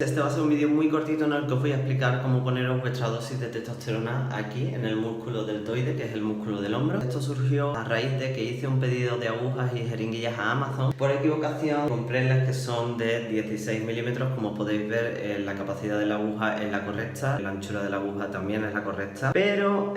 Este va a ser un vídeo muy cortito en el que os voy a explicar cómo poneros vuestra dosis de testosterona aquí en el músculo deltoide, que es el músculo del hombro. Esto surgió a raíz de que hice un pedido de agujas y jeringuillas a Amazon. Por equivocación compré las que son de 16 milímetros. Como podéis ver, la capacidad de la aguja es la correcta, la anchura de la aguja también es la correcta, pero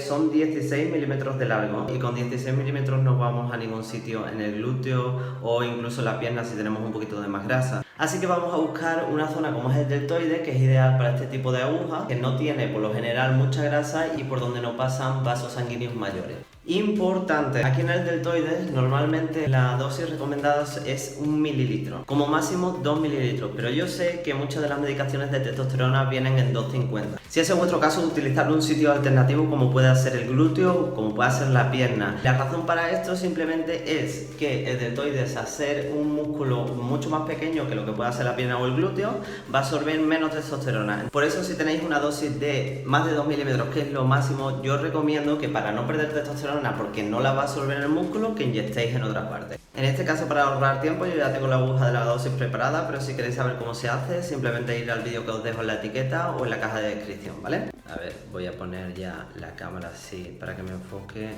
son 16 milímetros de largo y con 16 milímetros no vamos a ningún sitio en el glúteo o incluso la pierna si tenemos un poquito de más grasa. Así que vamos a buscar una zona como es el deltoide, que es ideal para este tipo de aguja, que no tiene por lo general mucha grasa y por donde no pasan vasos sanguíneos mayores. Importante, aquí en el deltoide normalmente la dosis recomendada es 1 mililitro, como máximo 2 mililitros, pero yo sé que muchas de las medicaciones de testosterona vienen en 2,50. Si ese es vuestro caso, utilizar un sitio alternativo como puede ser el glúteo, como puede ser la pierna. La razón para esto simplemente es que el deltoides, al ser un músculo mucho más pequeño que lo que puede ser la pierna o el glúteo, va a absorber menos testosterona. Por eso, si tenéis una dosis de más de 2 milímetros, que es lo máximo, yo os recomiendo que para no perder testosterona, porque no la va a absorber en el músculo, que inyectéis en otra parte. En este caso, para ahorrar tiempo, yo ya tengo la aguja de la dosis preparada, pero si queréis saber cómo se hace, simplemente ir al vídeo que os dejo en la etiqueta o en la caja de descripción, ¿vale? A ver, voy a poner ya la cámara así para que me enfoque.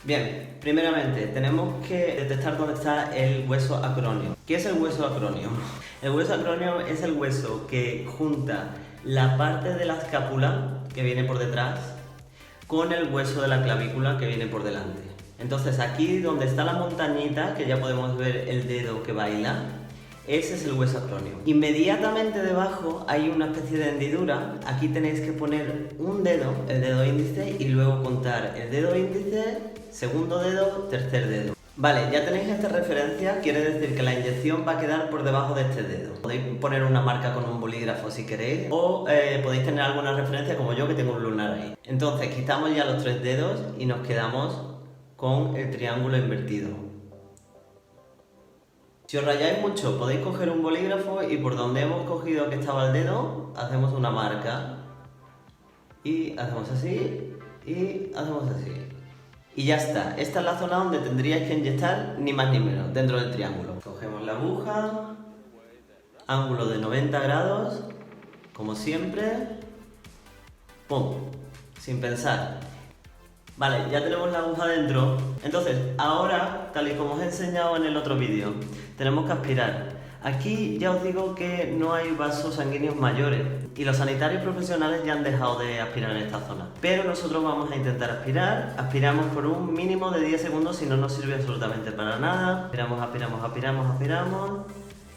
Bien, primeramente tenemos que detectar dónde está el hueso acronio. ¿Qué es el hueso acronio? El hueso acronio es el hueso que junta la parte de la escápula que viene por detrás con el hueso de la clavícula que viene por delante. Entonces aquí donde está la montañita, que ya podemos ver el dedo que baila, ese es el hueso acronio. Inmediatamente debajo hay una especie de hendidura. Aquí tenéis que poner un dedo, el dedo índice, y luego contar el dedo índice, segundo dedo, tercer dedo. Vale, ya tenéis esta referencia, quiere decir que la inyección va a quedar por debajo de este dedo. Podéis poner una marca con un bolígrafo si queréis, o podéis tener alguna referencia como yo, que tengo un lunar ahí. Entonces quitamos ya los 3 dedos y nos quedamos con el triángulo invertido. Si os rayáis mucho, podéis coger un bolígrafo y por donde hemos cogido que estaba el dedo, hacemos una marca. Y hacemos así, y hacemos así. Y ya está, esta es la zona donde tendríais que inyectar ni más ni menos, dentro del triángulo. Cogemos la aguja, ángulo de 90 grados, como siempre, ¡pum!, sin pensar. Vale, ya tenemos la aguja dentro. Entonces, ahora, tal y como os he enseñado en el otro vídeo, tenemos que aspirar. Aquí ya os digo que no hay vasos sanguíneos mayores y los sanitarios profesionales ya han dejado de aspirar en esta zona. Pero nosotros vamos a intentar aspirar. Aspiramos por un mínimo de 10 segundos, si no nos sirve absolutamente para nada. Aspiramos, aspiramos, aspiramos, aspiramos.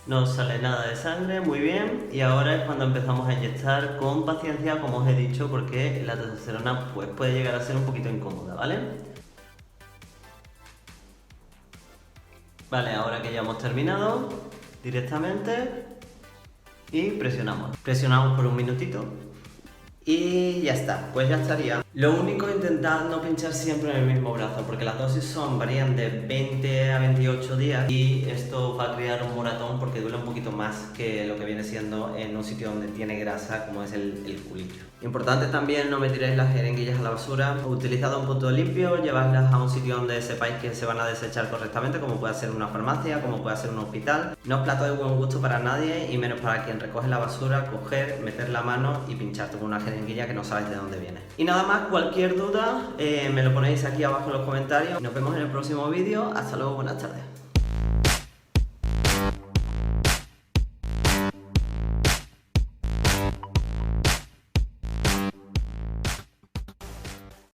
No sale nada de sangre, muy bien. Y ahora es cuando empezamos a inyectar con paciencia, como os he dicho, porque la testosterona pues, puede llegar a ser un poquito incómoda, ¿vale? Vale, ahora que ya hemos terminado, directamente y presionamos. Presionamos por un minutito y ya está, pues ya estaría. Lo único, intentad no pinchar siempre en el mismo brazo, porque las dosis varían de 20 a 28 días y esto va a crear un moratón porque duele un poquito más que lo que viene siendo en un sitio donde tiene grasa, como es el culillo. Importante también, no me tiréis las jeringuillas a la basura. Utilizad un punto limpio, llevadlas a un sitio donde sepáis que se van a desechar correctamente, como puede ser una farmacia, como puede ser un hospital. No es plato de buen gusto para nadie y menos para quien recoge la basura, coger, meter la mano y pincharte con una jeringuilla que no sabes de dónde viene. Y nada más, cualquier duda me lo ponéis aquí abajo en los comentarios. Nos vemos en el próximo vídeo. Hasta luego, buenas tardes.